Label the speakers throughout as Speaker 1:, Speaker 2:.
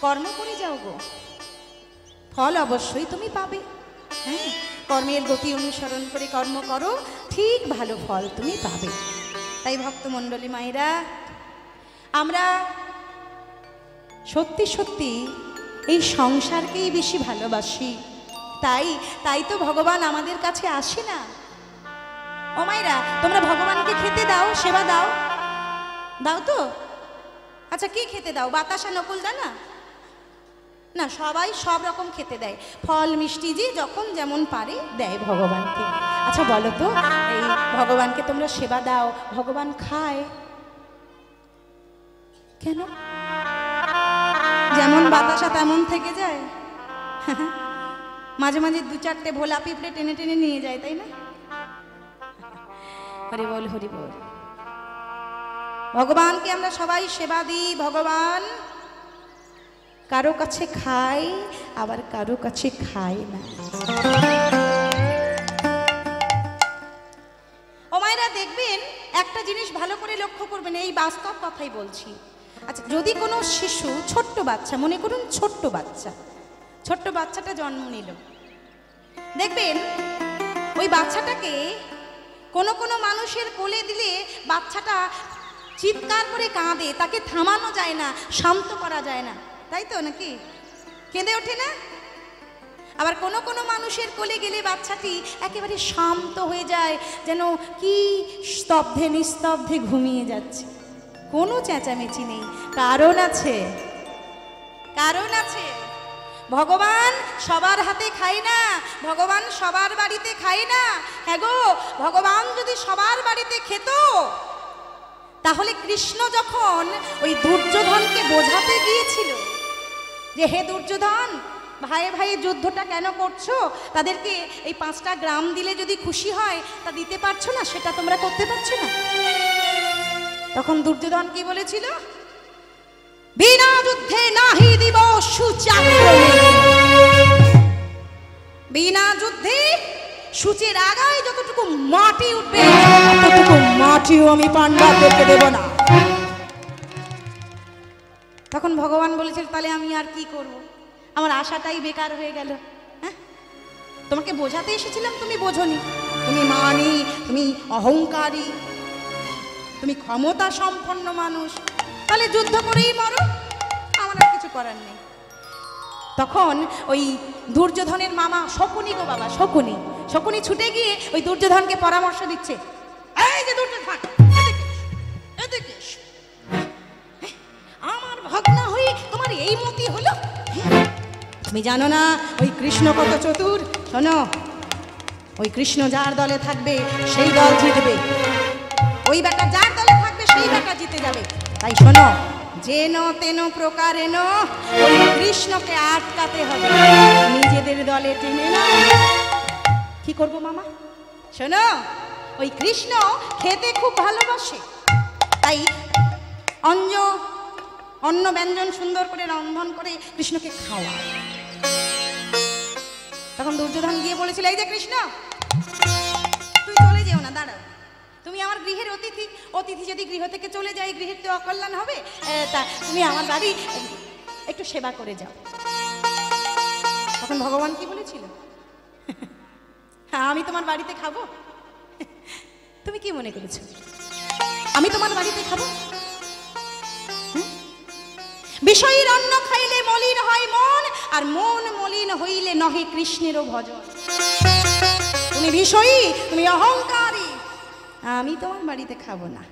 Speaker 1: কর্ম করে যাও গো, ফল অবশ্যই তুমি পাবে। হ্যাঁ, কর্মের গতি অনুসরণ করে কর্ম করো, ঠিক ভালো ফল তুমি পাবে। তাই ভক্তমণ্ডলী মায়েরা, আমরা সত্যি সত্যি এই সংসারকেই বেশি ভালোবাসি। তাই তো ভগবান আমাদের কাছে আসে না। ও মায়েরা, তোমরা ভগবানকে খেতে দাও, সেবা দাও, দাও তো? আচ্ছা, কি খেতে দাও? বাতাসা নকুল দানা? না, সবাই সব রকম খেতে দেয়, ফল মিষ্টি যে যখন যেমন পারে দেয় ভগবানকে। আচ্ছা বলো তো, এই ভগবানকে তোমরা সেবা দাও, ভগবান খায় কেন? যেমন বাতাসা তেমন থেকে যায়। মাঝে মাঝে দু চারটে ভোলা পিঁপড়ে টেনে টেনে নিয়ে যায়, তাই না? হরি বল, হরি বল। ভগবানকে আমরা সবাই সেবা দিই। ভগবান কারো কাছে খায়, আবার কারো কাছে খায় না। ও মায়েরা, দেখবেন একটা জিনিস ভালো করে লক্ষ্য করবেন, এই বাস্তব কথাই বলছি। আচ্ছা, যদি কোনো শিশু, ছোট্ট বাচ্চা, মনে করুন ছোট্ট বাচ্চাটা জন্ম নিল, দেখবেন ওই বাচ্চাটাকে কোনো কোনো মানুষের কোলে দিলে বাচ্চাটা চিৎকার করে কাঁদে, তাকে থামানো যায় না, শান্ত করা যায় না, তাই তো নাকি? কেঁদে ওঠে না? আবার কোনো কোনো মানুষের কোলে গেলে বাচ্চাটি একেবারে শান্ত হয়ে যায়, যেন কি স্তব্ধে নিস্তব্ধে ঘুমিয়ে যাচ্ছে, কোনো চেঁচামেচি নেই। কারণ আছে, কারণ আছে। ভগবান সবার হাতে খায় না, ভগবান সবার বাড়িতে খায় না। হ্যাঁ গো, ভগবান যদি সবার বাড়িতে খেত, তাহলে কৃষ্ণ যখন ওই দুর্যোধনকে বোঝাতে গিয়েছিল যে হে দুর্যোধন, ভাইয়ে ভাইয়ে যুদ্ধটা কেন করছো, তাদেরকে এই 5টা গ্রাম দিলে যদি খুশি হয়, তা দিতে পারছো না, সেটা তোমরা করতে পারছো না। তখন দুর্যোধন কি বলেছিল? বিনা যুদ্ধে নাহি দিব সুচাক্রমে। বিনা যুদ্ধে সূচের আগায় যতটুকু মাটি উঠবে, ততটুকু মাটিও আমি পাণ্ডবদেরকে দেব না। তখন ভগবান বলেছিল, তাহলে আমি আর কি করব? আমার আশাটাই বেকার হয়ে গেল। হ্যাঁ, তোমাকে বোঝাতে এসেছিলাম, তুমি বোঝোনি। তুমি মানি, তুমি অহংকারী, তুমি ক্ষমতা সম্পন্ন মানুষ, তাহলে যুদ্ধ করেই মরো, আমার আর কিছু করার নেই। তখন ওই দুর্যোধনের মামা শকুনি গো বাবা, শকুনি ছুটে গিয়ে ওই দুর্যোধনকে পরামর্শ দিচ্ছে, এই যে দুর্যোধন, এদিকে এসো, আমার ভগ্না হয়ে তোমার এই মতি হলো? তুমি জানো না ওই কৃষ্ণ কত চতুর? শোনো, ওই কৃষ্ণ যার দলে থাকবে সেই দল জিতবে, ওই বেটা যার দলে থাকবে সেই বেটা জিতে যাবে। তাই শোনো, যেন তেন প্রকারেণ ওই কৃষ্ণকে আটকাতে হবে, নিজেদের দলে টেনে না। কি করবো মামা? শোনো, ওই কৃষ্ণ খেতে খুব ভালোবাসে, তাই অন্ন ব্যঞ্জন সুন্দর করে রন্ধন করে কৃষ্ণকে খাওয়া। তখন দুর্যোধন গিয়ে বলেছিল, এই যে কৃষ্ণ, তুই চলে যেও না, দাঁড়াও, তুমি আমার গৃহের অতিথি যদি গৃহ থেকে চলে যায়, গৃহের তো অকল্যাণ হবে, তা তুমি আমার বাড়ি একটু সেবা করে যাও। তখন ভগবান কি বলেছিল? হ্যাঁ, আমি তোমার বাড়িতে খাবো? তুমি কি মনে করেছো আমি তোমার বাড়িতে খাবো? বিষয়ীর অন্ন খাইলে মলিন হয় মন, আর মন মলিন হইলে নহে কৃষ্ণেরও ভজন। তুমি বিষয়ী, তুমি অহংকারী, আমি তোমার বাড়িতে খাবো না।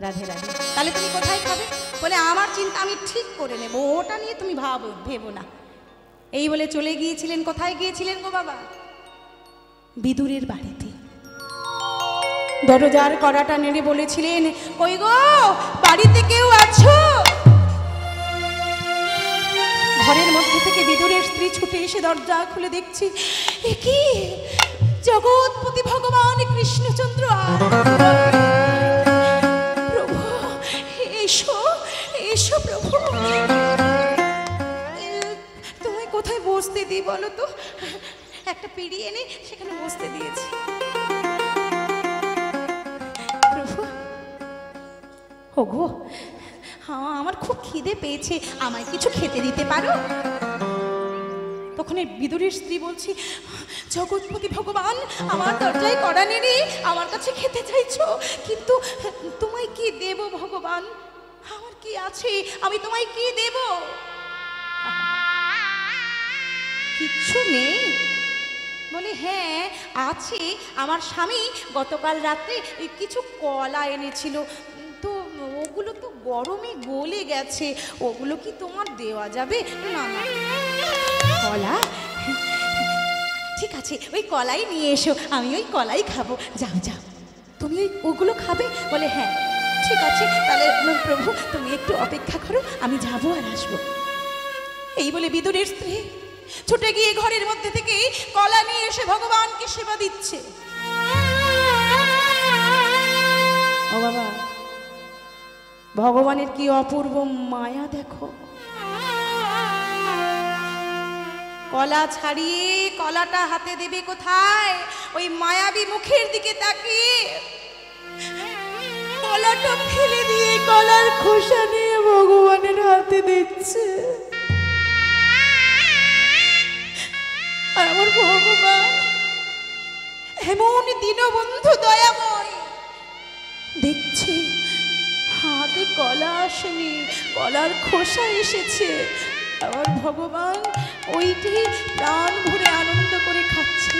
Speaker 1: রাধে রাধে। তাহলে তুমি কোথায় খাবে? বলে আমার চিন্তা আমি ঠিক করে নেব, ওটা নিয়ে তুমি ভেবো না। এই বলে চলে গিয়েছিলেন। কোথায় গিয়েছিলেন গো বাবা? বিদুরের বাড়িতে। দরজার কড়াটা নেড়ে বলেছিলেন, কই গো, বাড়িতে কেউ আছো? ঘরের মধ্যে থেকে বিদুরের স্ত্রী ছুটে এসে দরজা খুলে দেখছি, এ কি, জগৎপতি ভগবান কৃষ্ণচন্দ্র। প্রভু, এসো এসো প্রভু, তোমায় কোথায় বসতে দিই বলো তো? একটা পিড়ি এনে সেখানে বসতে দিয়েছি। প্রভু, ওগো, হ্যাঁ আমার খুব খিদে পেয়েছে, আমায় কিছু খেতে দিতে পারো? তখন এই বিদুরের স্ত্রী বলছি, জগৎপতি ভগবান, আমার দরজায় কড়া নেড়ে আমার কাছে খেতে চাইছো, কিন্তু তোমায় কি দেব ভগবান? আমার কি আছে, আমি তোমায় কি দেব? কিচ্ছু নেই? বলে হ্যাঁ আছে, আমার স্বামী গতকাল রাতে কিছু কলা এনেছিল, তো ওগুলো তো গরমে গলে গেছে, ওগুলো কি তোমার দেওয়া যাবে? না না, কলা? ঠিক আছে, ওই কলাই নিয়ে এসো, আমি ওই কলাই খাবো। যাও যাও, তুমি ওগুলো খাবে? বলে হ্যাঁ ঠিক আছে, তাহলে প্রভু তুমি একটু অপেক্ষা করো, আমি যাবো আর আসবো। এই বলে বিদুরের স্ত্রী ছুটে গিয়ে ঘরের মধ্যে থেকে কলা নিয়ে এসে ভগবানকে সেবা দিচ্ছে। ও বাবা, ভগবানের কি অপূর্ব মায়া দেখো। কলা ছাড়িয়ে কলাটা হাতে দেবে কোথায়? ওই মায়াবী মুখের দিকে তাকিয়ে কলাটা ফেলে দিয়ে কলার খোসা নিয়ে ভগবানের হাতে দিচ্ছে। আর আমার ভগবান এমন দীনবন্ধু দয়াময়, দেখছে হাতে কলা আসেনি, কলার খোসা এসেছে। আমার ভগবান ওইটি প্রাণ ভরে আনন্দ করে খাচ্ছে।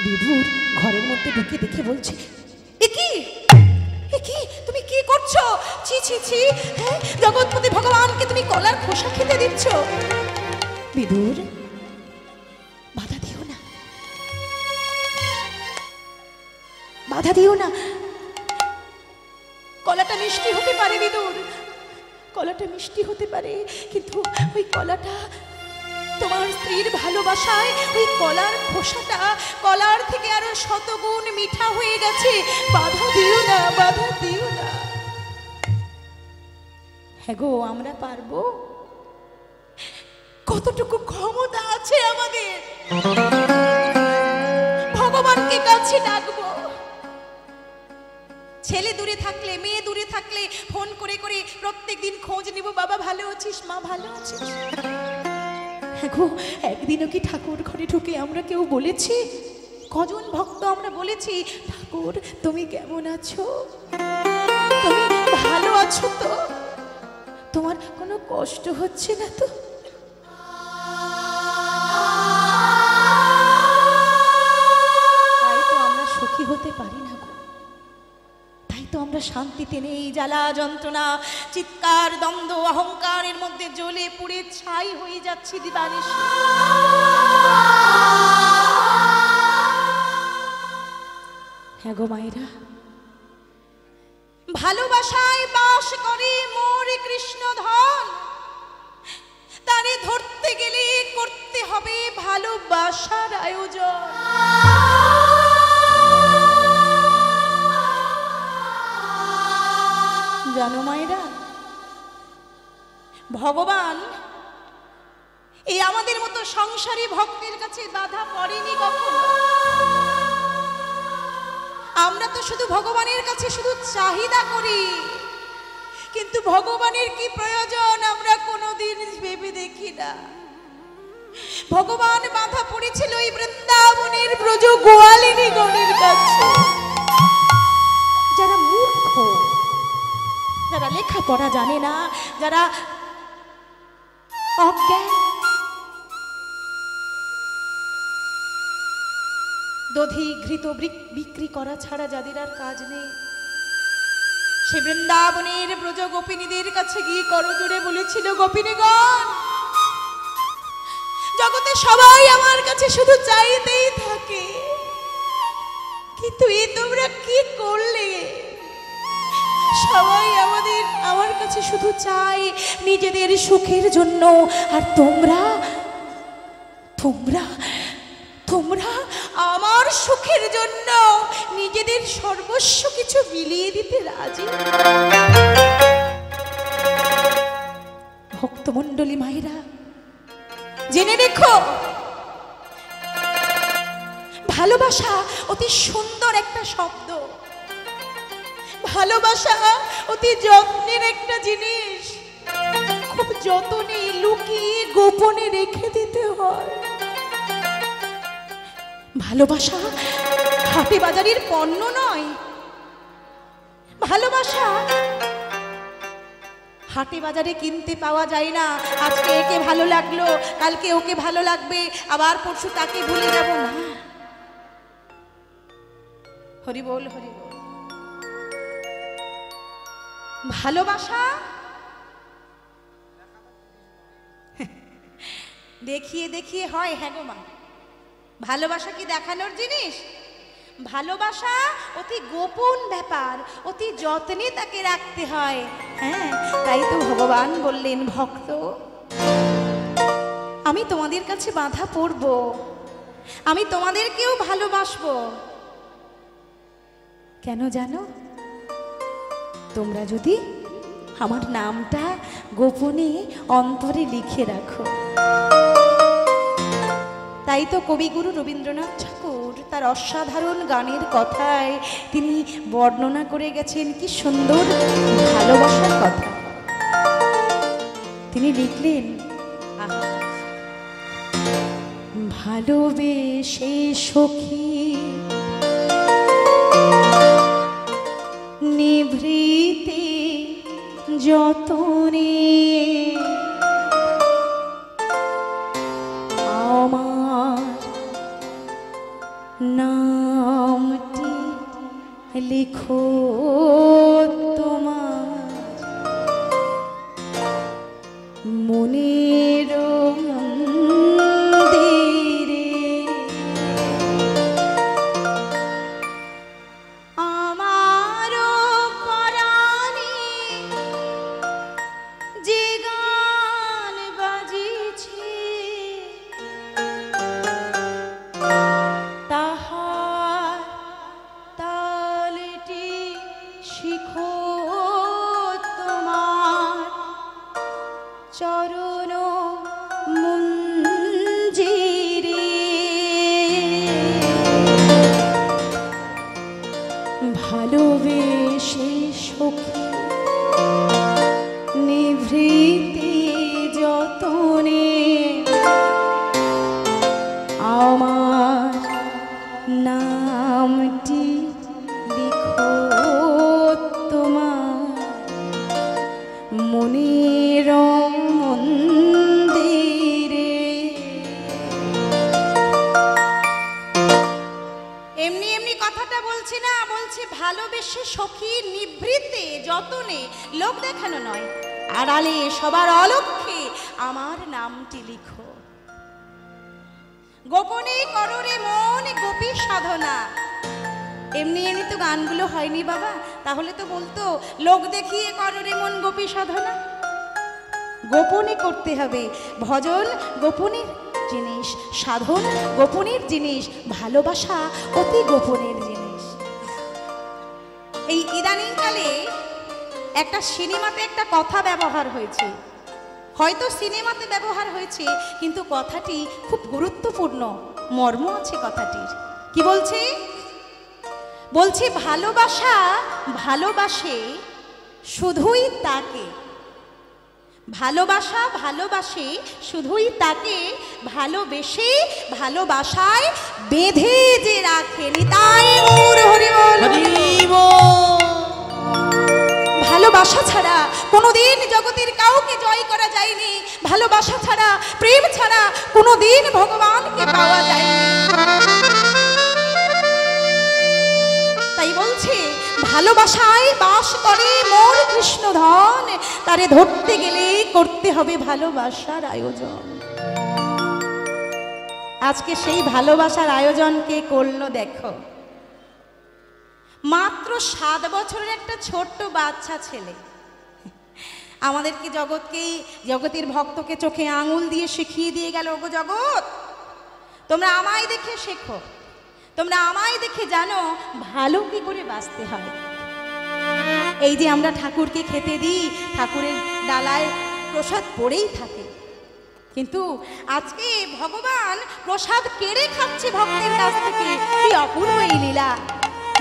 Speaker 1: বিদুর ঘরের মধ্যে ঢুকে দেখে বলছে, একি একি তুমি কি করছো? ছি ছি ছি, হ্যাঁ জগৎপতি ভগবানকে তুমি কলার খোসা খেতে দিচ্ছ? বিদুর বাধা দিও না, বাধা দিও না, কলাটা মিষ্টি হতে পারে বিদুর, কলাটা মিষ্টি হতে পারে, কিন্তু ওই কলাটা তোমার স্ত্রীর ভালোবাসায় ওই কলার খোসাটা কলার থেকে আরো শতগুণ মিঠা হয়ে গেছে। বাধা দিও না, বাধা দিও না। হ্যাঁ গো, আমরা পারবো? কতটুকু ক্ষমতা আছে আমাদের? ভগবানকে কাছে ডাকবো। ছেলে দূরে থাকলে, মেয়ে দূরে থাকলে ফোন করে করে প্রত্যেকদিন খোঁজ নিব, বাবা ভালো আছিস, মা ভালো আছিস? গো, একদিনও কি ঠাকুর ঘরে ঢুকে আমরা কেউ বলেছি? কজন ভক্ত আমরা বলেছি, ঠাকুর তুমি কেমন আছো, তুমি ভালো আছো তো, তোমার কোনো কষ্ট হচ্ছে না তো? তাই তো আমরা সুখী হতে পারি না গো, তাই তো আমরা শান্তিতে নেই। জ্বালা যন্ত্রণা, চিৎকার, দ্বন্দ্ব, অহংকারের মধ্যে জ্বলে পুড়ে ছাই হয়ে যাচ্ছি দিবানিশি। হ্যাঁ গো মায়েরা, ভালোবাসায় বাস করে মোর কৃষ্ণ ধন, তারে ধরতে গেলে করতে হবে ভালোবাসার আয়োজন। জানো মায়েরা, ভগবান এই আমাদের মতো সংসারী ভক্তের কাছে বাধা পড়েনি কখনো। আমরা তো শুধু ভগবানের কাছে শুধু চাহিদা করি, কিন্তু ভগবানের কি প্রয়োজন আমরা কোনোদিন ভেবে দেখি না। ভগবান বাধা পড়েছিল এই বৃন্দাবনের ব্রজ গোয়ালিনী গণের কাছে, যারা মূর্খ, যারা লেখাপড়া জানে না, যারা অজ্ঞান, দধি ঘৃত বিক্রি করা ছাড়া যাদের আর কাজ নেই, সে বৃন্দাবনের ব্রজ গোপিনীদের কাছে গিয়ে করজোড়ে বলেছিল, গোপিনীগণ, জগতে সবাই আমার কাছে শুধু চাইতেই থাকে, কিন্তু এ তোমরা কি করলে? সবাই আমার কাছে শুধু চায় নিজেদের সুখের জন্য, আর তোমরা তোমরা তোমরা আমার সুখের জন্য নিজেদের সর্বস্ব কিছু বিলিয়ে দিতে রাজি। ভক্তমণ্ডলী মায়েরা, জেনে রেখো, ভালোবাসা অতি সুন্দর একটা শব্দ। ভালোবাসা অতি যত্নের একটা জিনিস, খুব যত্নে লুকিয়ে গোপনে রেখে দিতে হয়। ভালোবাসা হাটে বাজারের পণ্য নয়। ভালোবাসা হাটে বাজারে কিনতে পাওয়া যায় না। আজকে একে ভালো লাগলো, কালকে ওকে ভালো লাগবে, আবার পরশু তাকে ভুলে যাব না। হরি বল, হরি বল। ভালোবাসা দেখিয়ে দেখিয়ে হয়? হ্যাঁ গো মা, ভালোবাসা কি দেখানোর জিনিস? ভালোবাসা অতি গোপন ব্যাপার, অতি যত্নে তাকে রাখতে হয়। হ্যাঁ, তাই তো ভগবান বললেন, ভক্ত আমি তোমাদের কাছে বাধা পড়ব, আমি তোমাদেরকেও ভালোবাসবো। কেন জানো? তোমরা যদি আমার নামটা গোপনে অন্তরে লিখে রাখো। তাই তো কবিগুরু রবীন্দ্রনাথ ঠাকুর তার অসাধারণ গানের কথায় তিনি বর্ণনা করে গেছেন কি সুন্দর ভালোবাসার কথা। তিনি লিখলেন, ভালোবেসে সখী নিভৃতে যতনে আমার নামটি লিখো তোমার মনের মন্দিরে। আমারও পরাণে যে গান বাজিছে তাহার তালটি শিখো তোমার চরণ মঞ্জিরে। ভালোবেসে সখী নিভৃতে যতনে আমার নামটি লিখো তোমার মনের মন্দিরে। এমনি এমনি কথাটা বলছি না, বলছি ভালোবেসে সখী নিভৃতে যতনে, লোক দেখানো নয়, আড়ালে সবার অলক্ষ্যে আমার নামটি লিখো। গোপনে করো রে মন গোপী সাধনা। এমনি এমনি তো গানগুলো হয়নি বাবা, তাহলে তো বলতো লোক দেখিয়ে করো রে মন গোপী সাধনা। গোপনে করতে হবে। ভজন গোপনের জিনিস, সাধন গোপনের জিনিস, ভালোবাসা অতি গোপনের জিনিস। এই ইদানিংকালে একটা সিনেমাতে একটা কথা ব্যবহার হয়েছে, হয়তো সিনেমাতে ব্যবহার হয়েছে, কিন্তু কথাটি খুব গুরুত্বপূর্ণ, মর্ম আছে কথাটির। কি বলছে? বলছে ভালোবাসা ভালোবাসে শুধুই তাকে, ভালোবাসা ভালোবাসে শুধুই তাকে, ভালোবেসে ভালোবাসায় বেঁধে যে রাখে। নিতাই গৌর হরি বল। ভালোবাসা ছাড়া কোনোদিন জগতের কাউকে জয় করা যায়নি, ভালোবাসা ছাড়া প্রেম ছাড়া কোনোদিন ভগবানকে পাওয়া যায়নি। তাই বলছে ভালোবাসায় বাস করে মোর কৃষ্ণ ধন, তারে ধরতে গেলে করতে হবে ভালোবাসার আয়োজন। আজকে সেই ভালোবাসার আয়োজন কে করলো দেখো। মাত্র 7 বছরের একটা ছোট্ট বাচ্চা ছেলে আমাদেরকে জগতের ভক্তকে চোখে আঙুল দিয়ে শিখিয়ে দিয়ে গেল, ওগো জগৎ তোমরা আমায় দেখে শেখো, তোমরা আমায় দেখে জানো ভালো কি করে বাঁচতে হয়। এই যে আমরা ঠাকুরকে খেতে দিই, ঠাকুরের ডালায় প্রসাদ পড়েই থাকে, কিন্তু আজকে ভগবান প্রসাদ কেড়ে খাচ্ছে ভক্তের কাছ থেকে। কি অপূর্ব এই লীলা,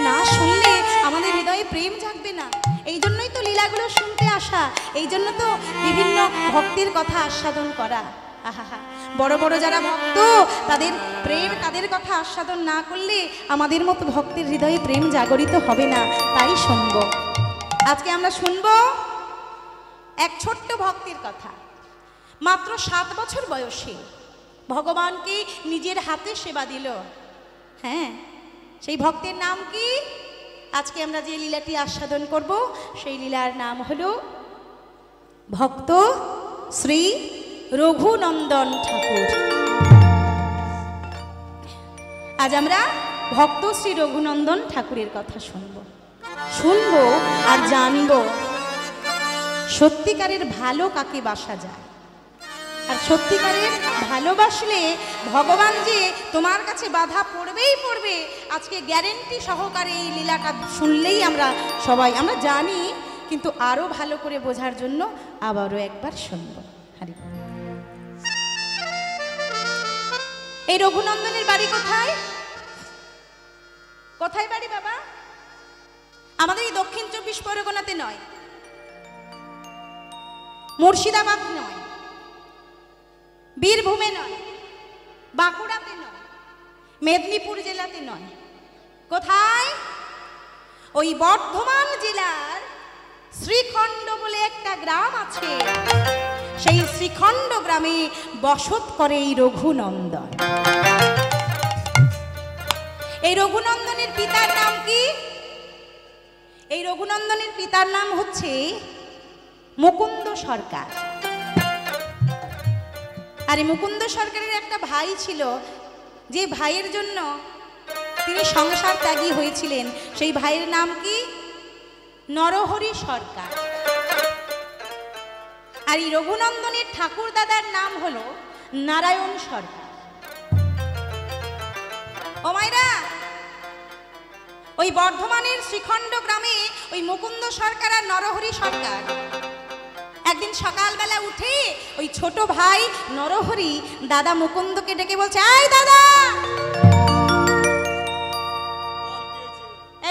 Speaker 1: না শুনলে আমাদের হৃদয়ে প্রেম জাগবে না? এই জন্যই তো লীলাগুলো শুনতে আসা, এই জন্য তো বিভিন্ন ভক্তির কথা আস্বাদন করা। আহা, বড় বড় যারা ভক্ত তাদের প্রেম, তাদের কথা আস্বাদন না করলে আমাদের মতো ভক্তের হৃদয়ে প্রেম জাগরিত হবে না। তাই শুনব, আজকে আমরা শুনব এক ছোট্ট ভক্তের কথা। মাত্র 7 বছর বয়সে ভগবানকে নিজের হাতে সেবা দিল। হ্যাঁ, সেই ভক্তের নাম কি? আজকে আমরা যে লীলাটি আস্বাদন করব সেই লীলার নাম হলো ভক্ত শ্রী রঘুনন্দন ঠাকুর। আজ আমরা ভক্ত শ্রী রঘুনন্দন ঠাকুরের কথা শুনব আর জানব সত্যিকারের ভালো কাকে বাসা যায়। আর সত্যিকারের ভালোবাসলে ভগবান যে তোমার কাছে বাধা পড়বেই পড়বে, আজকে গ্যারেন্টি সহকারে এই লীলাটা শুনলেই আমরা সবাই আমরা জানি, কিন্তু আরো ভালো করে বোঝার জন্য আবারও একবার শুনব। হরি। এই রঘুনন্দনের বাড়ি কোথায়? কোথায় বাড়ি বাবা? আমাদের এই দক্ষিণ 24 পরগনাতে নয়, মুর্শিদাবাদ নয়, বীরভূমে নয়, বাঁকুড়াতে নয়, মেদিনীপুর জেলাতে নয়। কোথায়? ওই বর্ধমান জেলার শ্রীখণ্ড বলে একটা গ্রাম আছে, সেই শ্রীখণ্ড গ্রামে বসত করে এই রঘুনন্দন। এই রঘুনন্দনের পিতার নাম কি? এই রঘুনন্দনের পিতার নাম হচ্ছে মুকুন্দ সরকার। আর এই মুকুন্দ সরকারের একটা ভাই ছিল, যে ভাইয়ের জন্য তিনি সংসার ত্যাগী হয়েছিলেন। সেই ভাইয়ের নাম কি? নরহরি সরকার। আর এই রঘুনন্দনের ঠাকুর দাদার নাম হলো নারায়ণ সরকার। ও মায়েরা, ওই বর্ধমানের শ্রীখণ্ড গ্রামে ওই মুকুন্দ সরকার আর নরহরি সরকার একদিন সকালবেলা উঠে ওই ছোট ভাই নরহরি দাদা মুকুন্দকে ডেকে বলছে, এই দাদা,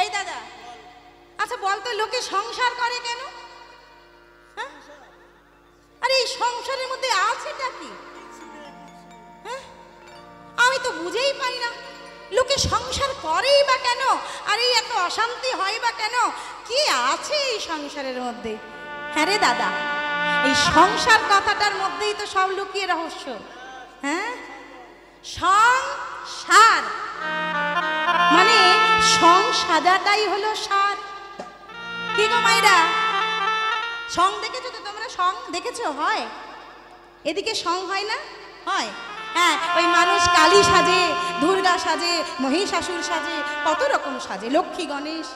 Speaker 1: এই দাদা, আচ্ছা বলতো লোকে সংসার করে কেন? আরে এই সংসারের মধ্যে আছেটা কি? আমি তো বুঝেই পাই না, লোকে সংসার করেই বা কেন? আর এই এত অশান্তি হয় বা কেন? কি আছে এই সংসারের মধ্যে? হ্যাঁ রে দাদা, এই সংসার কথাটার মধ্যেই তো সব লুকিয়ে রহস্য। হ্যাঁ, সংসার মানে সংসাজাটাই হলো সার। কি গো মাইরা, সং দেখেছো তো তোমরা? সং দেখেছো? হয় এদিকে সং হয় না? হয়। হ্যাঁ, ওই মানুষ কালী সাজে, দুর্গা সাজে, মহিষাসুর সাজে, কত রকম সাজে, লক্ষ্মী গণেশ।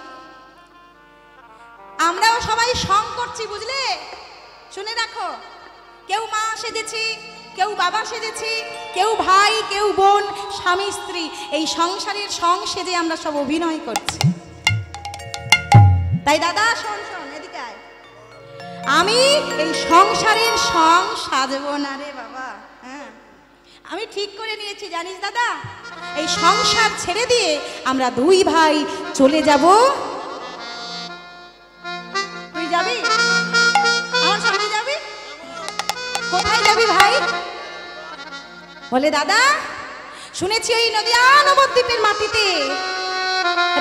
Speaker 1: আমরাও সবাই সং করছি, বুঝলে? শুনে রাখো, কেউ মা সেজেছি, কেউ বাবা সেজেছি, কেউ ভাই, কেউ বোন, স্বামী স্ত্রী, এই সংসারের সং সেজে আমরা সব অভিনয় করছি। তাই দাদা শোন শোন, এদিকে আয়। আমি এই সংসারের সং সাজবো না রে বাবা। হ্যাঁ, আমি ঠিক করে নিয়েছি, জানিস দাদা, এই সংসার ছেড়ে দিয়ে আমরা দুই ভাই চলে যাব। তুই যাবি? আমার সঙ্গে যাবি? কোথায় যাবি ভাই? বলে, দাদা শুনেছি ওই নদিয়া নবদ্বীপের মাটিতে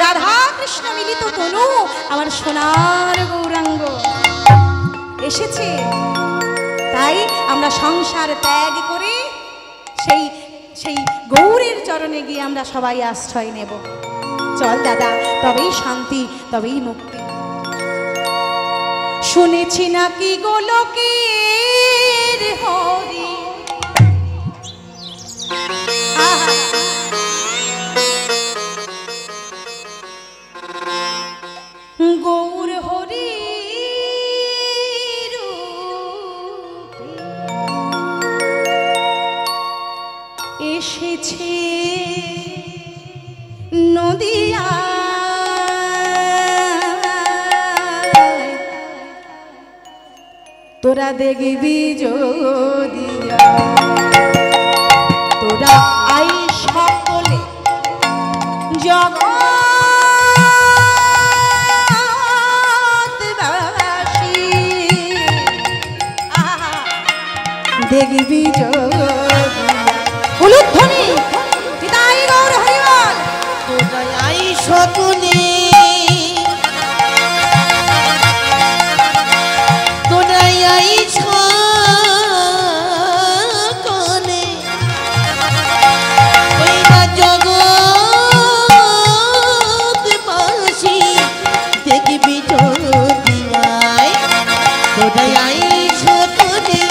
Speaker 1: রাধা কৃষ্ণ মিলিত তনু আমার সোনার গৌরাঙ্গ এসেছে, তাই আমরা সংসার ত্যাগ করে সেই সেই গৌরের চরণে গিয়ে আমরা সবাই আশ্রয় নেব। চল দাদা, তবেই শান্তি, তবেই মুক্তি। শুনেছি নাকি গোলকের হরি, গৌর হরি এসেছে নদিয়া, তোরা দেখবি যদিয়া, তোরা আই সকলে জগৎ দেখবি উলুধ্বনি পিতাই গৌর হরিবল
Speaker 2: তোরাই সকলে তোরাই সকলে ওই না জগৎবাসী দেখবি যদি আয় তোরাই সকলে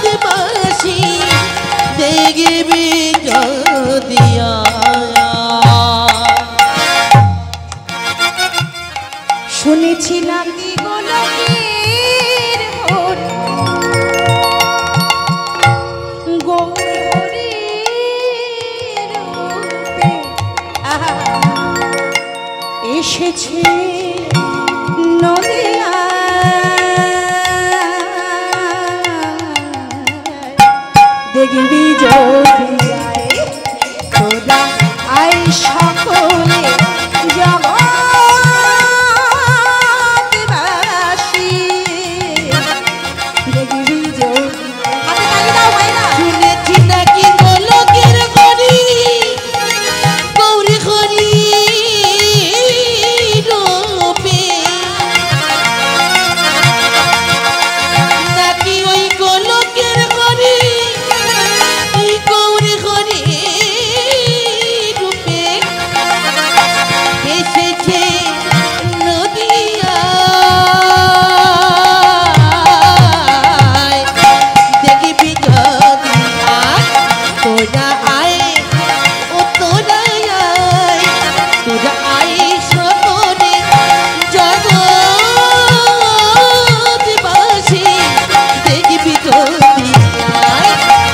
Speaker 2: জগৎবাসী দেখবি যদি
Speaker 1: শুনেছি নাকি গোলকের গৌরীর রূপে এসেছে নদিয়া দেখবি যদি তোরা আই সকলে জগৎবাসী দেখবি যদি হাতে তালি দাও মাইনা
Speaker 2: শুনেছি নাকি গোলকের হরি গৌরী হরি রূপে নাকি ওই গোলকের হরি গৌরী হরি রূপে এসেছে নদিয়ায় দেখবি যদি তোরা আয় ও তোরা আয় তোরা আয় সকলে জগৎবাসী দেখবি যদি আয়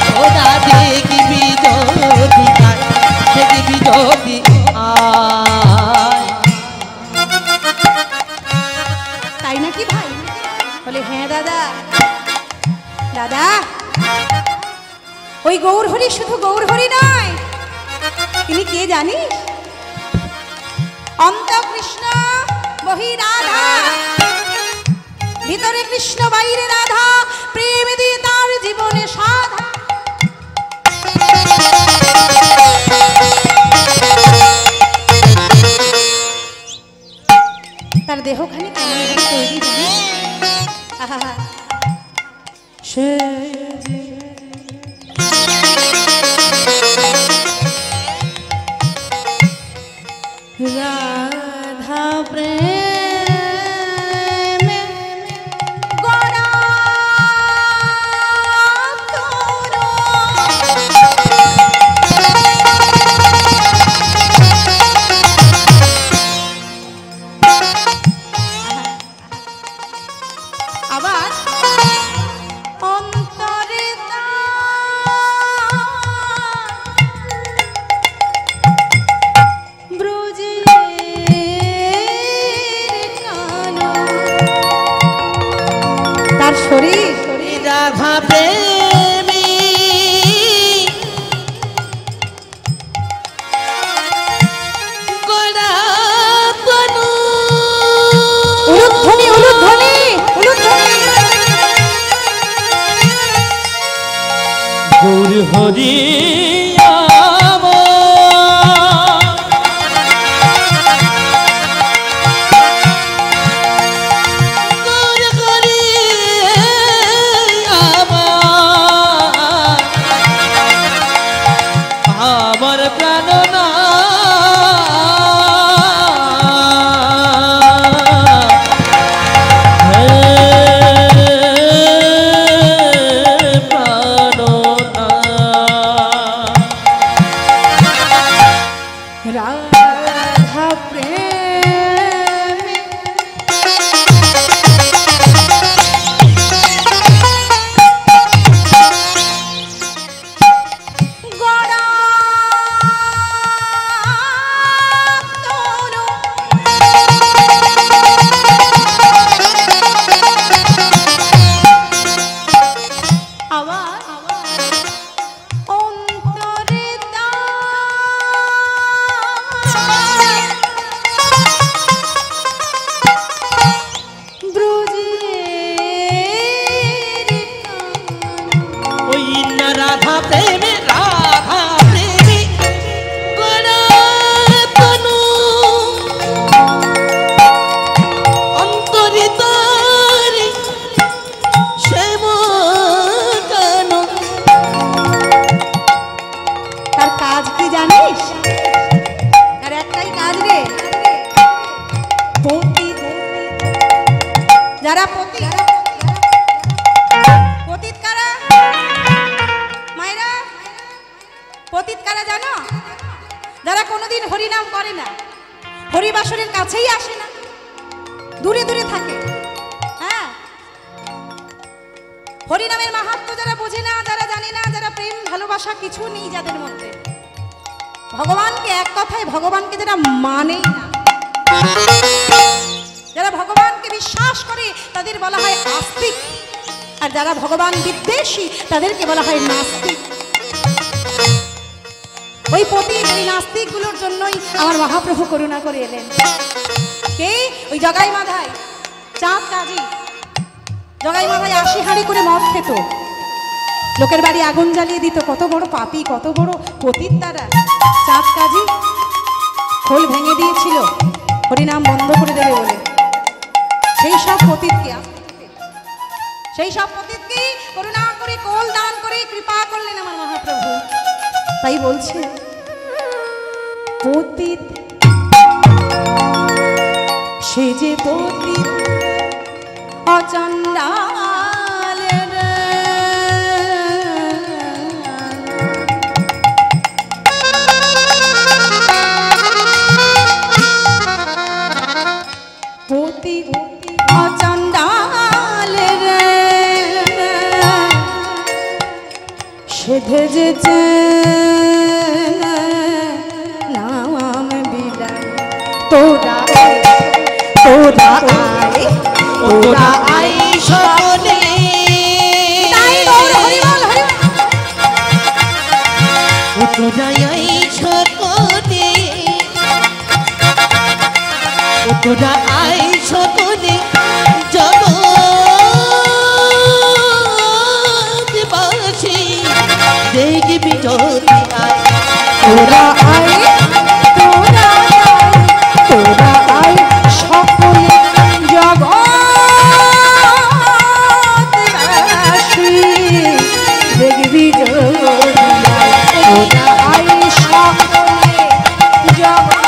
Speaker 2: তোরা দেখবি যদি আয় দেখবি যদি আয়
Speaker 1: তাই নাকি ভাই বলে হ্যাঁ দাদা দাদা ওই গৌর হরি শুধু গৌর হরি নয় তিনি কে জানিস অন্ত কৃষ্ণ বহি রাধা ভিতরে কৃষ্ণ বাইরে রাধা প্রেম দিয়ে তার জীবনে সাধা তার দেহখানি কেমন ভাবে তৈরি জানিস আহা সে রাধা প্রেম গড়া তোরা আবার অন্তরে তার শরীর
Speaker 2: রাধা প্রেমী গড়া তনু
Speaker 1: উলুধ্বনি উলুধ্বনি উলুধ্বনি
Speaker 2: গৌর হরি আমার প্রাণ না প্রাণ না
Speaker 1: কারা জানো? যারা কোনোদিন হরিনাম করে না, হরিবাসরের কাছেই আসে না, দূরে দূরে থাকে। হ্যাঁ, হরিনামের মাহাত্ম্য যারা বোঝে না, যারা জানে না, যারা প্রেম ভালোবাসা কিছু নেই যাদের মধ্যে, ভগবানকে এক কথায় ভগবানকে যারা মানেই না, যারা ভগবানকে বিশ্বাস করে তাদের বলা হয় আস্তিক, আর যারা ভগবান বিদ্বেষী তাদেরকে বলা হয় নাস্তিক। ওই পতিত ওই নাস্তিকগুলোর জন্যই আমার মহাপ্রভু করুণা করে এলেন। কে? ওই জগাই মাধাই, চাঁদ কাজী। জগাই মাধাই 80 হাঁড়ি করে মদ খেত, লোকের বাড়ি আগুন জ্বালিয়ে দিত। কত বড় পাপী, কত বড় পতিত তারা। চাঁদ কাজী খোল ভেঙে দিয়েছিল হরিনাম বন্ধ করে দেবে বলে। সেই সব পতিতকে করুণা করে কোল দান করে কৃপা করলেন আমার মহাপ্রভু। তাই বলছে পতিত সে যে পতিত অচণ্ডালের, পতিত অচণ্ডালের সে ধেজেছে নাম বিলাই। তোরা তোরা আয়, তোরা আয় সকলে, তাই গৌর হরিবল হরিবল।
Speaker 2: তোরা আই সকলে, তোরা আই সকলে, জগৎবাসী দেখবি যদি আয়।
Speaker 1: তোরা আয়, তোরা আয়, তোরা আয় সকলে জগৎবাসী দেখবি যদি আয়। তোরা আয় সকলে জগৎবাসী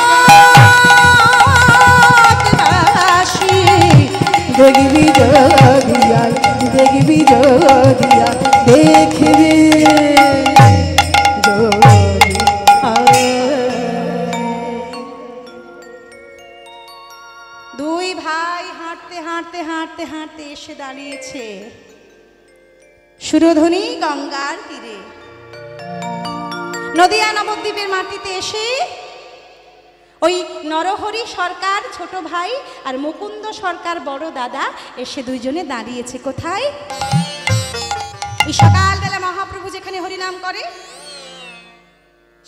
Speaker 1: দেখবি যদি আয়, দেখবি যদি আয়, দেখবি দুই ভাই হাঁটতে হাঁটতে হাঁটতে হাঁটতে এসে দাঁড়িয়েছে সুরধনী গঙ্গার তীরে। নদিয়া নবদ্বীপের মাটিতে এসে ওই নরহরি সরকার ছোট ভাই আর মুকুন্দ সরকার বড় দাদা এসে দুইজনে দাঁড়িয়েছে। কোথায়? এই সকালবেলা মহাপ্রভু যেখানে হরিনাম করে,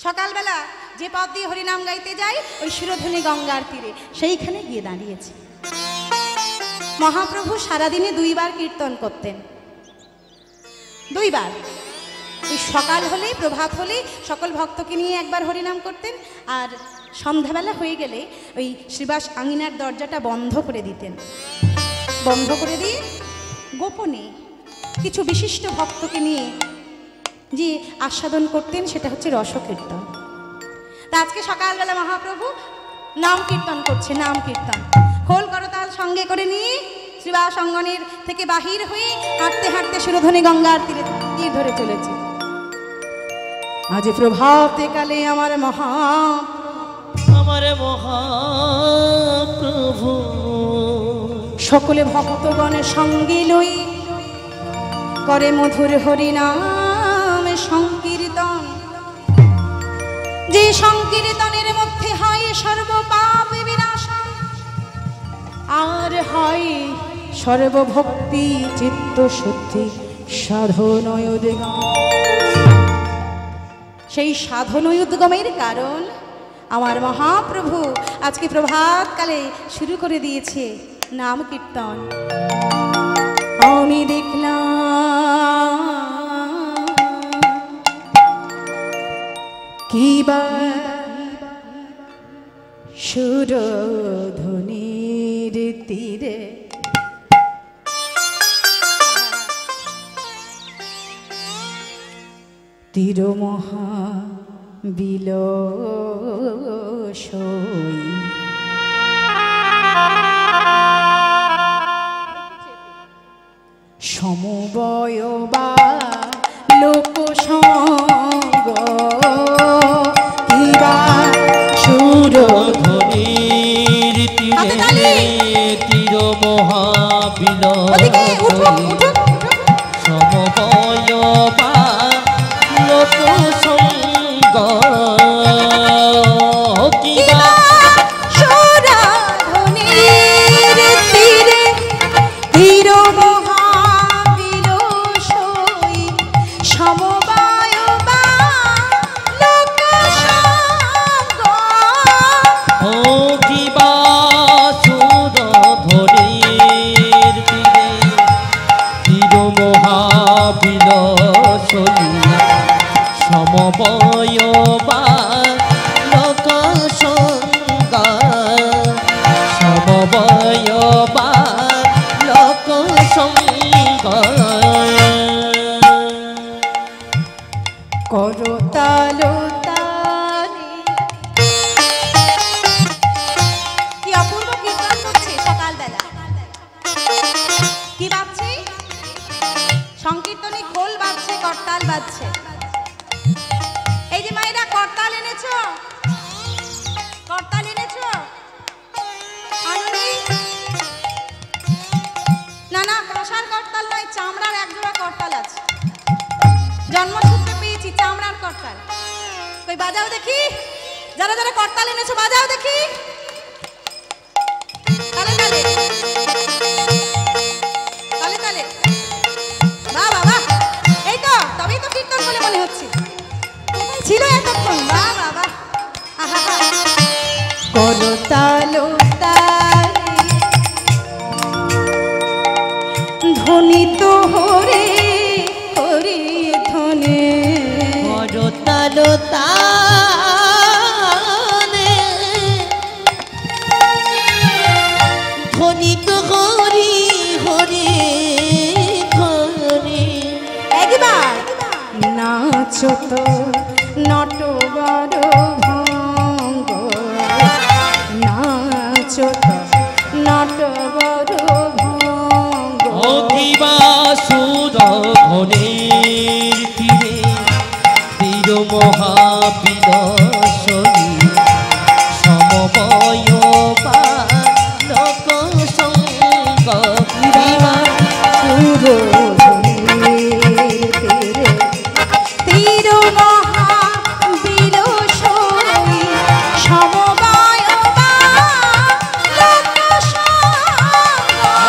Speaker 1: সকালবেলা যে পথ দিয়ে হরিনাম গাইতে যায় ওই সুরধনী গঙ্গার তীরে, সেইখানে গিয়ে দাঁড়িয়েছে। মহাপ্রভু সারাদিনে 2 বার কীর্তন করতেন, 2 বার। ওই সকাল হলে, প্রভাত হলে সকল ভক্তকে নিয়ে একবার হরিনাম করতেন, আর সন্ধ্যাবেলা হয়ে গেলে ওই শ্রীবাস আঙিনার দরজাটা বন্ধ করে দিতেন। বন্ধ করে দিয়ে গোপনে কিছু বিশিষ্ট ভক্তকে নিয়ে যে আস্বাদন করতেন সেটা হচ্ছে রসকীর্তন। তা আজকে সকালবেলা মহাপ্রভু নাম কীর্তন করছে, নাম কীর্তন। খোল করতাল সঙ্গে করে নিয়ে শ্রীবাস অঙ্গনের থেকে বাহির হয়ে হাঁটতে হাঁটতে সুরধনী গঙ্গার তীরে তীর ধরে চলেছে। আজ প্রভাতে কালে আমার
Speaker 2: মহাপ্রভু
Speaker 1: সকলে ভক্তগণের সঙ্গে লই করে মধুর হরিনাম সংকীর্তন। যে সংকীর্তনের মধ্যে হয় সর্বপাপ বিনাশন, আর হয় সর্বভক্তি চিত্ত শুদ্ধি সাধনোদ্গম। সেই সাধনোদ্গমের কারণ আমার মহাপ্রভু আজকে প্রভাতকালে শুরু করে দিয়েছে নাম কীর্তন। আমি দেখলাম কিবা সুরধুনীর তীরে তীর মহা বিলসই সমবয় বা লোকসঙ্গ
Speaker 2: সমবয় বা লোক সঙ্গ কিবা
Speaker 1: সোরাধনের তীরে তীর মহাবীর সই সমবায় বা লোক সঙ্গ
Speaker 2: ও কিবা সুরধনের তীরে তীর মহাবিলসই সমবয় বা লোক সঙ্গ সমবয় বা লোক সঙ্গ
Speaker 1: করতালো তালে কি অপূর্ব কীর্তন করছে সকালবেলা কি বাজছে সংকীর্তনে খোল বাজছে করতাল বাজছে এই যে মায়েরা করতাল এনেছো করতাল এনেছো আনুনি না না কাঁসার করতাল নয় চামড়ার একজোড়া করতাল আছে জন্মসূত্রে পেয়েছি চামড়ার করতাল কই বাজাও দেখি যারা যারা করতাল এনেছো বাজাও দেখি তালে তালে তালে তালে বাহ বাবা এই তো তবেই তো কীর্তন বলে মনে হচ্ছে ছিল এতক্ষণ বাহ বাবা করতালো তালে ধ্বনিত হরে হরি ধ্বনি
Speaker 2: করতাল তালে ধ্বনিত হরি হরি হরি
Speaker 1: একবার নাচো তো নটবর ভঙ্গ নাচো তো নটবর ভঙ্গ
Speaker 2: অতিবা সুরধনের তীরে তীর মহাবিলসই সমবয় বা লোক সঙ্গ
Speaker 1: তীর মহাবীর সই সমবায় বা লোক সঙ্গ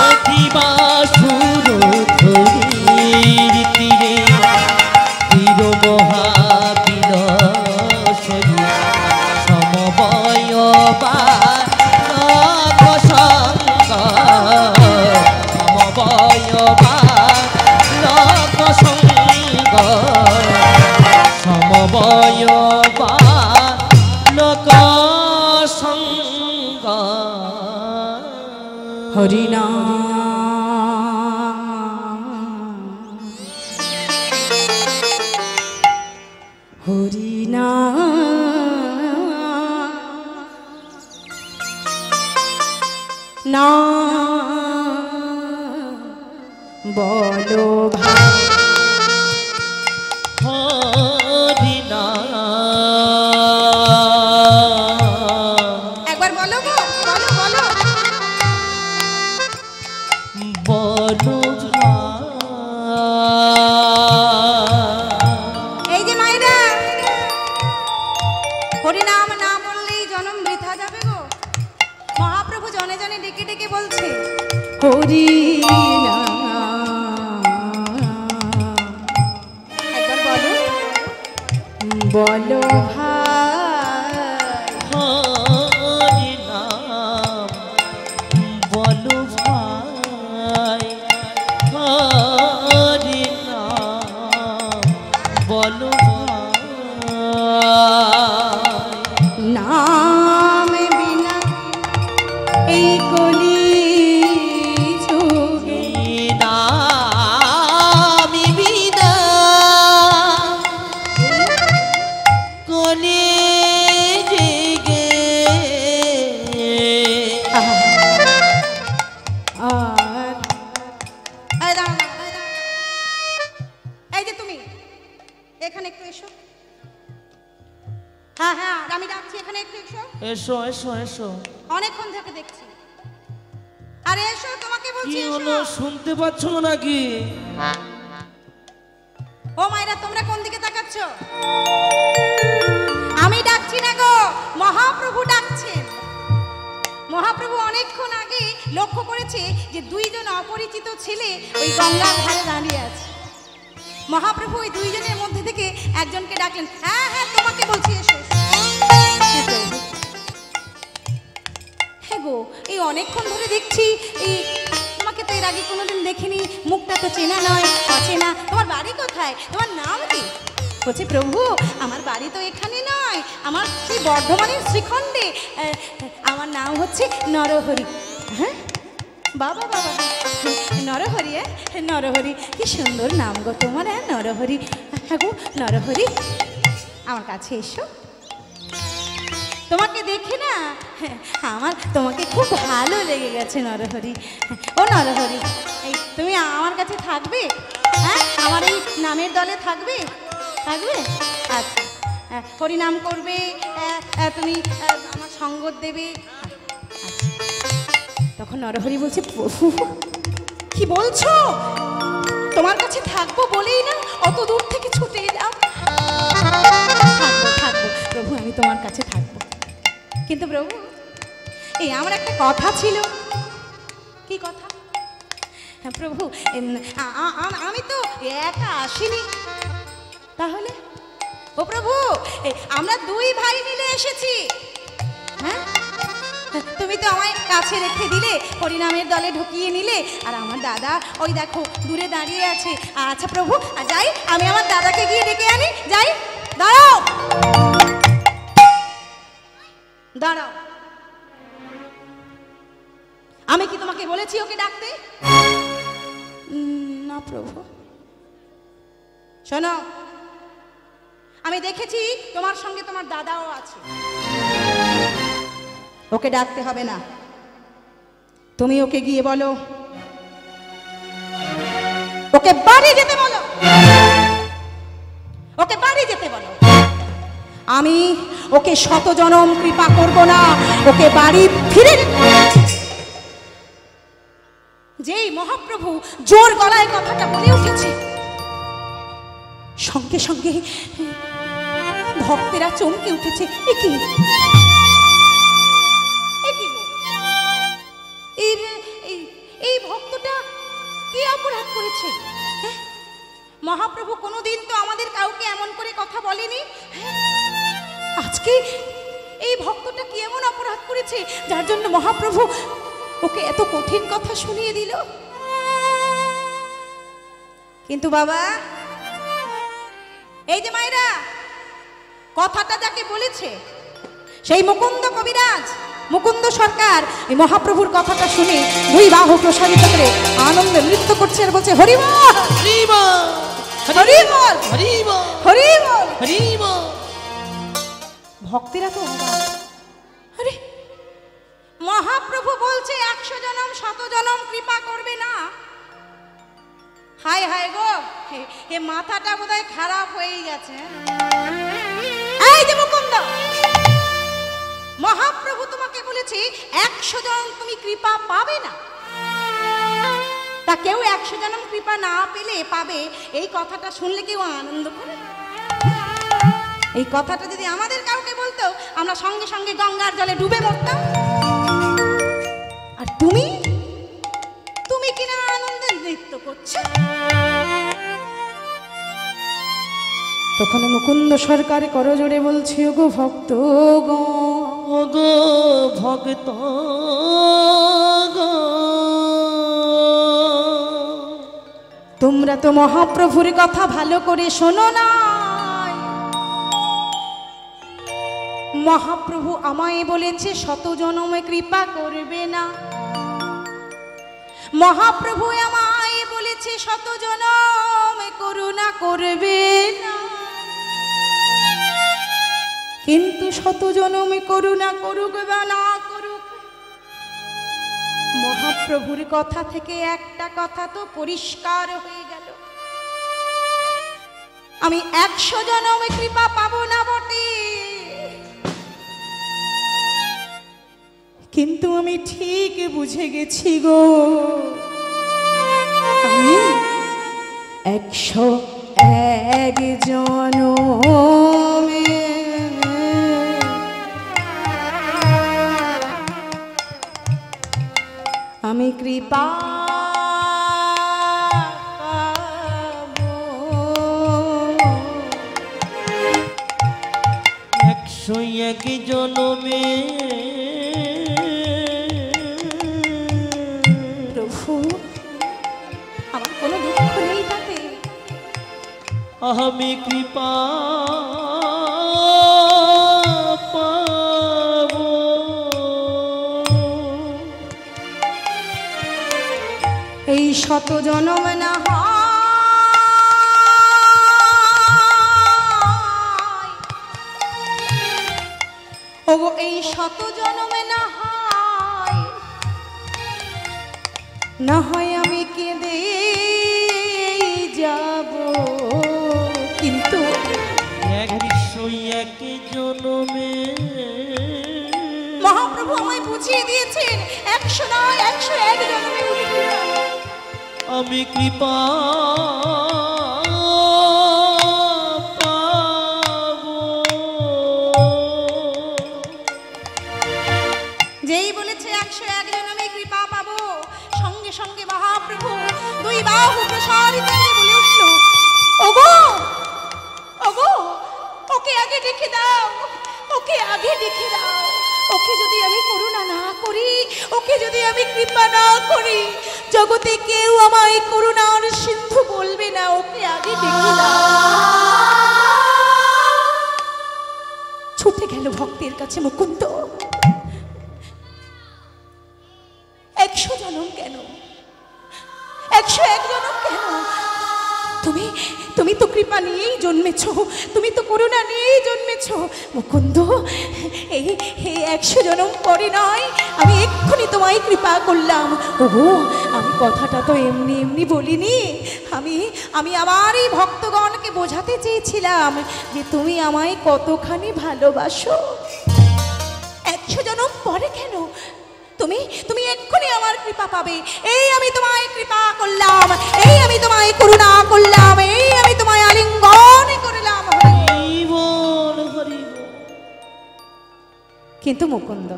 Speaker 2: অতিবা সুরধনের তীরে তীর মহাবিলসই সমবয় বা লোক সঙ্গ সমবয় বা লোক সঙ্গ সমবয় বা লোক সঙ্গ
Speaker 1: হরিনা না বলো ভাই একবার বলো গো বলো বলো এই যে মায়েরা হরিনাম না বললেই জন্ম বৃথা যাবে গো মহাপ্রভু জনে জনে ডেকে ডেকে বলছে হরিনাম একবার বলো বলো ভাই
Speaker 2: হরিনাম বলো ভাই হরিনাম বলো ভাই
Speaker 1: নাম বিনা এই কলি যুগে
Speaker 2: নাম বিনা কলি যুগে
Speaker 1: আর এই দাঁড়াও, এই যে তুমি এখানে একটু এসো হ্যাঁ হ্যাঁ আমি ডাকছি এখানে একটু এসো
Speaker 2: এসো এসো এসো
Speaker 1: অনেকক্ষণ থেকে দেখছি আর আরে এসো, তোমাকে
Speaker 2: কি
Speaker 1: বলছি
Speaker 2: হলো,
Speaker 1: এসো।
Speaker 2: শুনতে পাচ্ছ না নাকি?
Speaker 1: ও মায়েরা, তোমরা কোন দিকে তাকাচ্ছ? আমি ডাকছি না গো, মহাপ্রভু ডাকছেন। মহাপ্রভু অনেকক্ষণ আগে লক্ষ্য করেছে যে দুইজন অপরিচিত ছেলে ওই গঙ্গার ধারে দাঁড়িয়ে আছে। মহাপ্রভু ওই দুইজনের মধ্যে থেকে একজনকে ডাকলেন। হ্যাঁ হ্যাঁ, তোমাকে বলছি এসো। হ্যাঁ গো, এই অনেকক্ষণ ধরে দেখছি, এই তোমাকে তো এর আগে কোনোদিন দেখিনি, মুখটা তো চেনা নয়, অচেনা। তোমার বাড়ি কোথায়, তোমার নাম কি? বলছে প্রভু, আমার বাড়ি তো এখানে নয়, আমার সেই বর্ধমানের শ্রীখণ্ডে। আমার নাম হচ্ছে নরহরি। হ্যাঁ বাবা বাবা, নরহরি? নরহরি, কি সুন্দর নাম গো তোমার। হ্যাঁ নরহরি। হ্যাঁ গো নরহরি, আমার কাছে এসো। তোমাকে দেখে না আমার তোমাকে খুব ভালো লেগে গেছে নরহরি। ও নরহরি, এই তুমি আমার কাছে থাকবে? হ্যাঁ, আমার এই নামের দলে থাকবে? থাকবে? আচ্ছা, হরিনাম করবে, তুমি আমার সঙ্গ দেবে। তখন নরহরি বলছে, প্রভু কি বলছো? তোমার কাছে থাকবো বলেই না অত দূর থেকে ছুটে এলাম। থাকবো থাকবো প্রভু, আমি তোমার কাছে থাকবো। কিন্তু প্রভু, এই আমার একটা কথা ছিল। কি কথা? হ্যাঁ প্রভু, আমি তো একা আসিনি। তাহলে? ও প্রভু, আমরা দুই ভাই মিলে এসেছি। হ্যাঁ, তুমি তো আমায় কাছে রেখে দিলে, হরিনামের দলে ঢুকিয়ে নিলে, আর আমার দাদা ওই দেখো দূরে দাঁড়িয়ে আছে। আচ্ছা প্রভু, যাই, আমি আমার দাদাকে গিয়ে ডেকে আনি। যাই, দাঁড়াও দাঁড়াও, আমি কি তোমাকে বলেছি ওকে ডাকতে? না প্রভু। শোনো, আমি দেখেছি তোমার সঙ্গে তোমার দাদাও আছে, ওকে ডাকতে হবে না। তুমি ওকে গিয়ে বলো, ওকে বাড়ি যেতে বলো, ওকে বাড়ি যেতে বলো। আমি ওকে শত জনম কৃপা করব না, ওকে বাড়ি ফিরে যেই মহাপ্রভু জোর গলায় কথাটা বলে উঠেছে, সঙ্গে সঙ্গে ভক্তেরা চমকে উঠেছে। এই ভক্তটা কি অপরাধ করেছে? মহাপ্রভু কোনোদিন তো আমাদের কাউকে এমন করে কথা বলেনি। আজকে এই ভক্তটা কি এমন অপরাধ করেছে যার জন্য মহাপ্রভু ওকে এত কঠিন কথা শুনিয়ে দিল? কিন্তু বাবা, এই যে মায়েরা, কথাটা যাকে বলেছে সেই মুকুন্দ কবিরাজ, মুকুন্দ সরকার, এই মহাপ্রভুর কথাটা শুনে দুই বাহু প্রসারিত করে আনন্দে নৃত্য করছে আর বলছে, হরি বল,
Speaker 2: হরি বল,
Speaker 1: হরি বল,
Speaker 2: হরি বল,
Speaker 1: হরি বল,
Speaker 2: হরি বল।
Speaker 1: ভক্তেরা তো আরে মহাপ্রভু বলছে 100 জনম 100 জনম কৃপা করবে না। হায় হায় গো, এ মাথাটা বোধহয় খারাপ হয়ে গেছে। এই যে মুকুন্দ, মহাপ্রভু তোমাকে বলেছে 100 জনম তুমি কৃপা পাবে না। তা কেউ 100 জনম কৃপা না পেলে পাবে, এই কথাটা শুনলে কেউ আনন্দ করে? এই কথাটা যদি আমাদের কাউকে বলতো, আমরা সঙ্গে সঙ্গে গঙ্গার জলে ডুবে মরতাম। আর তুমি তুমি কিনা আনন্দে নৃত্য করছো। তখন মুকুন্দ সরকার করজোড়ে বলছে, ওগো ভক্ত গো,
Speaker 2: ওগো ভক্ত গো,
Speaker 1: তোমরা তো মহাপ্রভুর কথা ভালো করে শোনো না। মহাপ্রভু আমায় বলেছে 100 জনমে কৃপা করবে না। মহাপ্রভু আমায় বলেছে 100 জনমে করুণা করবে না। কিন্তু 100 জনমে করুণা করুক বা না করুক, মহাপ্রভুর কথা থেকে একটা কথা তো পরিষ্কার হয়ে গেল, আমি 100 জনমে কৃপা পাবো না বটে, কিন্তু আমি ঠিক বুঝে গেছি গো, আমি 101 জনমে আমি কৃপা পাবো।
Speaker 2: 101 জনমে
Speaker 1: প্রভু, আমার কোনো দুঃখ নেই তাতে।
Speaker 2: আমি কৃপা পাবো।
Speaker 1: এই 100 জনম না হয়, ওগো এই 100 জনমে না হয়, না হয় আমি কেঁদে যাব, কিন্তু
Speaker 2: 101 জনমে
Speaker 1: মহাপ্রভু আমায় বুঝিয়ে দিয়েছেন 100 নয় 101 জনমে উঠবে।
Speaker 2: আমি কৃপা পাবো।
Speaker 1: যেই বলেছে 101 জনমে কৃপা পাবো, সঙ্গে সঙ্গে মহাপ্রভু 2 বাহু প্রসারিত করে বলে উঠল, ওগো ওগো, ওকে আগে ডেকে দাও, ওকে আগে ডেকে দাও। ওকে যদি আমি করুণা না করি, ওকে যদি আমি কৃপা না করি, জগতে কেউ আমায় করুণার সিন্ধু বলবে না। ওকে আগে ডেকে দাও। ছুটে গেল ভক্তের কাছে মুকুন্দ। 100 জনম কেন, 101 জনম কেন? তুমি তো কৃপা নিয়েই জন্মেছো, তুমি তো করুণা নিয়েই জন্মেছো মুকুন্দ। এই 100 জনম পরে নয়, আমি এক্ষুনি তোমায় কৃপা করলাম। ওগো, আমি কথাটা তো এমনি এমনি বলিনি। আমি আমার এই ভক্তগণকে বোঝাতে চেয়েছিলাম যে তুমি আমায় কতখানি ভালোবাসো। 100 জনম পরে কেন? তুমি এক্ষুনি আমার কৃপা পাবে। এই আমি তোমায় কৃপা করলাম, এই আমি তোমায় করুণা করলাম, এই আমি তোমায় আলিঙ্গন করলাম।
Speaker 2: হরি বল, হরি বল।
Speaker 1: কিন্তু মুকুন্দ,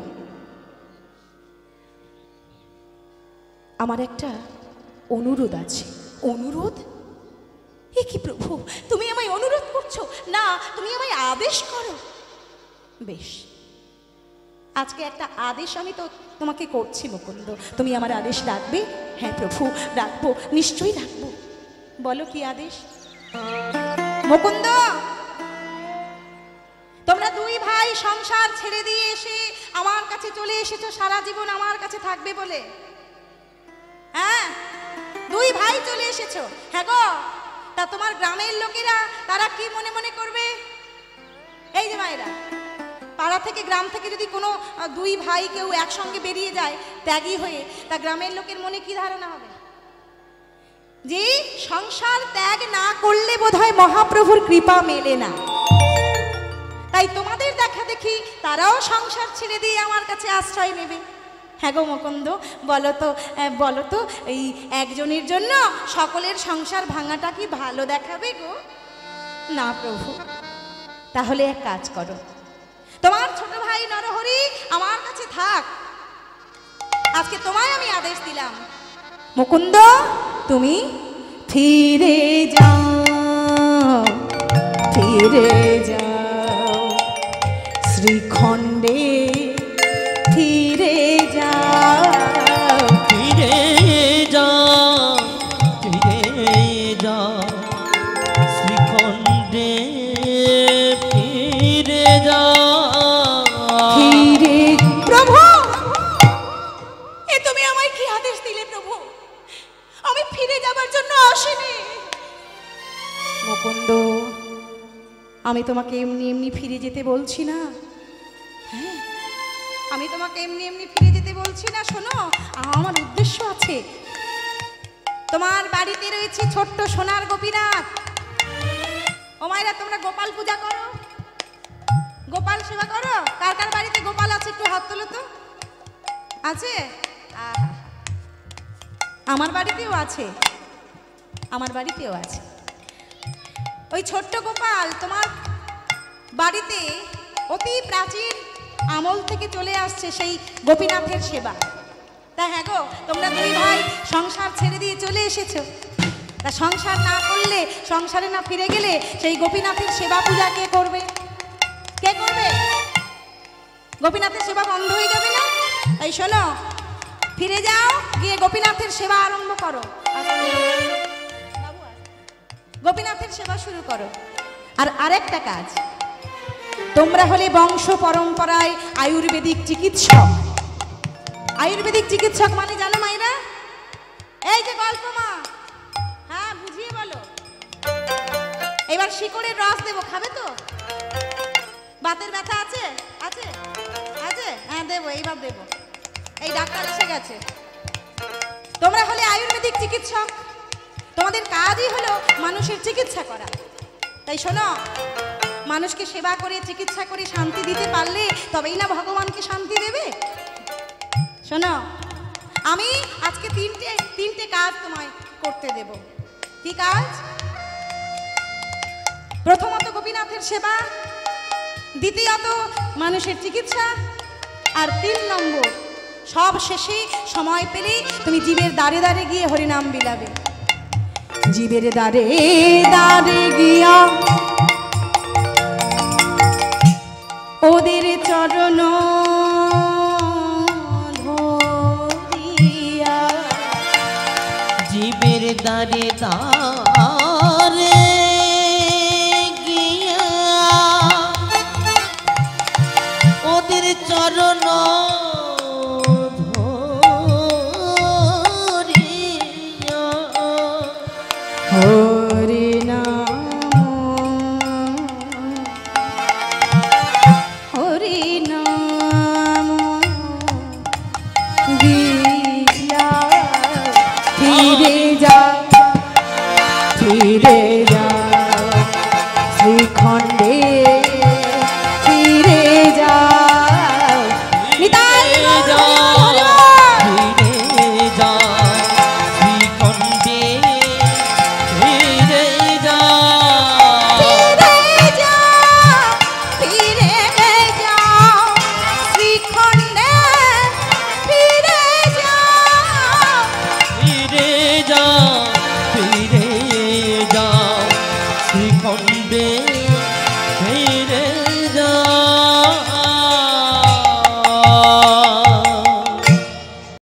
Speaker 1: আমার একটা অনুরোধ আছে। অনুরোধ? এ কি প্রভু, তুমি আমায় অনুরোধ করছো? না, তুমি আমায় আদেশ করো। বেশ, আজকে একটা আদেশ আমি তো তোমাকে করছি মুকুন্দ, তুমি আমার আদেশ রাখবে? হ্যাঁ প্রভু, রাখবো, নিশ্চয়ই রাখবো। বলো কি আদেশ? মুকুন্দ, তোমরা 2 ভাই সংসার ছেড়ে দিয়ে এসে আমার কাছে চলে এসেছো সারা জীবন আমার কাছে থাকবে বলে। হ্যাঁ, 2 ভাই চলে এসেছো। হ্যাঁ গো, তা তোমার গ্রামের লোকেরা তারা কি মনে মনে করবে? এই যে মায়েরা, পাড়া থেকে গ্রাম থেকে যদি কোনো 2 ভাই কেউ একসঙ্গে বেরিয়ে যায় ত্যাগী হয়ে, তা গ্রামের লোকের মনে কি ধারণা হবে? যে সংসার ত্যাগ না করলে বোধহয় মহাপ্রভুর কৃপা মেলে না। তাই তোমাদের দেখা দেখি তারাও সংসার ছেড়ে দিয়ে আমার কাছে আশ্রয় নেবে। হ্যাঁ গো মুকুন্দ, বলো তো এই একজনের জন্য সকলের সংসার ভাঙাটা কি ভালো দেখাবে গো? না প্রভু। তাহলে এক কাজ করো, তোমার ছোট ভাই নরহরি আমার কাছে থাক। আজকে তোমায় আমি আদেশ দিলাম, মুকুন্দ তুমি ফিরে যাও, ফিরে যাও শ্রীখণ্ডে, ফিরে যাও,
Speaker 2: ফিরে যাও, ফিরে যাও শ্রীখণ্ডে, ফিরে যাও।
Speaker 1: ফিরে। প্রভু, এ তুমি আমায় কি আদেশ দিলে প্রভু? আমি ফিরে যাবার জন্য আসিনি মুকুন্দ। আমি তোমাকে এমনি এমনি ফিরে যেতে বলছি না। হ্যাঁ, আমি তোমাকে এমনি এমনি ফিরে যেতে বলছি না। শোনো, আমার উদ্দেশ্য আছে। তোমার বাড়িতে রয়েছে ছোট্ট সোনার গোপীনাথ। ও মায়েরা, তোমরা গোপাল পূজা করো, গোপাল সেবা করো। কার কার বাড়িতে গোপাল আছে একটু হাত তোলো তো। আছে? আহা, আমার বাড়িতেও আছে, আমার বাড়িতেও আছে। ওই ছোট্ট গোপাল তোমার বাড়িতে অতি প্রাচীন আমল থেকে চলে আসছে সেই গোপীনাথের সেবা। তা হ্যাঁ গো, তোমরা দুই ভাই সংসার ছেড়ে দিয়ে চলে এসেছো, তা সংসার না করলে, সংসারে না ফিরে গেলে সেই গোপীনাথের সেবা পূজা কে করবে? কে করবে? গোপীনাথের সেবা বন্ধ হয়ে যাবে না? তাই শোনো, ফিরে যাও, গিয়ে গোপীনাথের সেবা আরম্ভ করো, গোপীনাথের সেবা শুরু করো। আর আরেকটা কাজ, তোমরা হলে বংশ পরম্পরায় আয়ুর্বেদিক চিকিৎসক। আয়ুর্বেদিক চিকিৎসক মানে জানো মাইরা? এই যে গল্প মা, হ্যাঁ বুঝিয়ে বলো। এবার শিকড়ের রস দেবো, খাবে তো? বাতের ব্যথা আছে? আছে? আছে? হ্যাঁ দেবো, এইবার দেবো। এই ডাক্তার এসে গেছে। তোমরা হলে আয়ুর্বেদিক চিকিৎসক, তোমাদের কাজই হলো মানুষের চিকিৎসা করা। তাই শোনো, মানুষকে সেবা করে চিকিৎসা করে শান্তি দিতে পারলে তবেই না ভগবানকে শান্তি দেবে। শোনো, আমি আজকে তিনটে কাজ তোমায় করতে দেব। কি কাজ? প্রথমত গোপীনাথের সেবা, দ্বিতীয়ত মানুষের চিকিৎসা, আর 3 নম্বর সব শেষে সময় পেলে তুমি জীবের দ্বারে দ্বারে গিয়ে হরিনাম বিলাবে। জীবের দ্বারে দ্বারে গিয়া ওদের চরণ ধরিয়া,
Speaker 2: জীবের দ্বারে দ্বারে গিয়া ওদের চরণ ধরিয়া
Speaker 1: হরিনাম দিয়া ফিরে যাও, ফিরে যাও শ্রীখণ্ডে, ফিরে যাও নিতাই গৌর।
Speaker 2: ফিরে যাও শ্রীখণ্ডে, ফিরে যাও,
Speaker 1: ফিরে যাও, ফিরে যাও শ্রীখণ্ডে, ফিরে যাও,
Speaker 2: ফিরে যাও, ফিরে যাও শ্রীখণ্ডে।